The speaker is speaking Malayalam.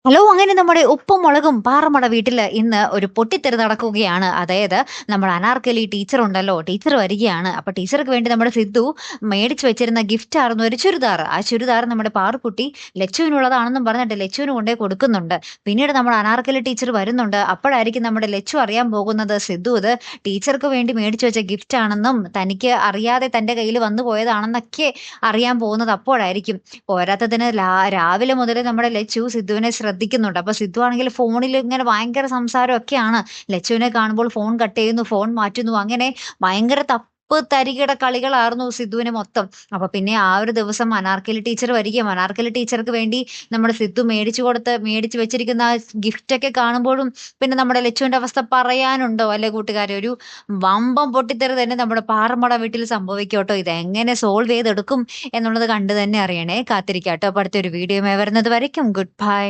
ഹലോ! അങ്ങനെ നമ്മുടെ ഉപ്പും മുളകും പാറമട വീട്ടില് ഇന്ന് ഒരു പൊട്ടിത്തെറി നടക്കുകയാണ്. അതായത് നമ്മുടെ അനാർക്കലി ടീച്ചറുണ്ടല്ലോ, ടീച്ചർ വരികയാണ്. അപ്പൊ ടീച്ചർക്ക് വേണ്ടി നമ്മുടെ സിദ്ധു മേടിച്ച് വെച്ചിരുന്ന ഗിഫ്റ്റ് ആയിരുന്നു ഒരു ചുരിദാർ. ആ ചുരിദാർ നമ്മുടെ പാറുക്കുട്ടി ലച്ചുവിനുള്ളതാണെന്നും പറഞ്ഞിട്ട് ലച്ചുവിന് കൊണ്ടോയി കൊടുക്കുന്നുണ്ട്. പിന്നീട് നമ്മുടെ അനാർക്കലി ടീച്ചർ വരുന്നുണ്ട്. അപ്പോഴായിരിക്കും നമ്മുടെ ലച്ചു അറിയാൻ പോകുന്നത് സിദ്ധു ഇത് ടീച്ചർക്ക് വേണ്ടി മേടിച്ച് വെച്ച ഗിഫ്റ്റ് ആണെന്നും തനിക്ക് അറിയാതെ തന്റെ കയ്യിൽ വന്നു പോയതാണെന്നൊക്കെ അറിയാൻ പോകുന്നത് അപ്പോഴായിരിക്കും. പോരാത്തതിന് രാവിലെ മുതലേ നമ്മുടെ ലച്ചു സിദ്ധുവിനെ ശ്രദ്ധിക്കുന്നുണ്ട്. അപ്പൊ സിദ്ധു ആണെങ്കിൽ ഫോണിൽ ഇങ്ങനെ ഭയങ്കര സംസാരമൊക്കെയാണ്. ലച്ചുവിനെ കാണുമ്പോൾ ഫോൺ കട്ട് ചെയ്യുന്നു, ഫോൺ മാറ്റുന്നു. അങ്ങനെ ഭയങ്കര തപ്പ് തരികിട കളികളായിരുന്നു സിദ്ധുവിന് മൊത്തം. അപ്പൊ പിന്നെ ആ ഒരു ദിവസം അനാർക്കലി ടീച്ചർ വരികയും അനാർക്കലി ടീച്ചർക്ക് വേണ്ടി നമ്മുടെ സിദ്ധു മേടിച്ചു വെച്ചിരിക്കുന്ന ആ ഗിഫ്റ്റ് ഒക്കെ കാണുമ്പോഴും പിന്നെ നമ്മുടെ ലച്ചുവിന്റെ അവസ്ഥ പറയാനുണ്ടോ അല്ലെ കൂട്ടുകാരെ? ഒരു വമ്പം പൊട്ടിത്തെറി തന്നെ നമ്മുടെ പാറമട വീട്ടിൽ സംഭവിക്കും കേട്ടോ. ഇത് എങ്ങനെ സോൾവ് ചെയ്തെടുക്കും എന്നുള്ളത് കണ്ടു തന്നെ അറിയണേ. കാത്തിരിക്കാട്ടോ. അപ്പൊ അടുത്തൊരു വീഡിയോയുമായി വരുന്നത് വരയ്ക്കും ഗുഡ് ബൈ.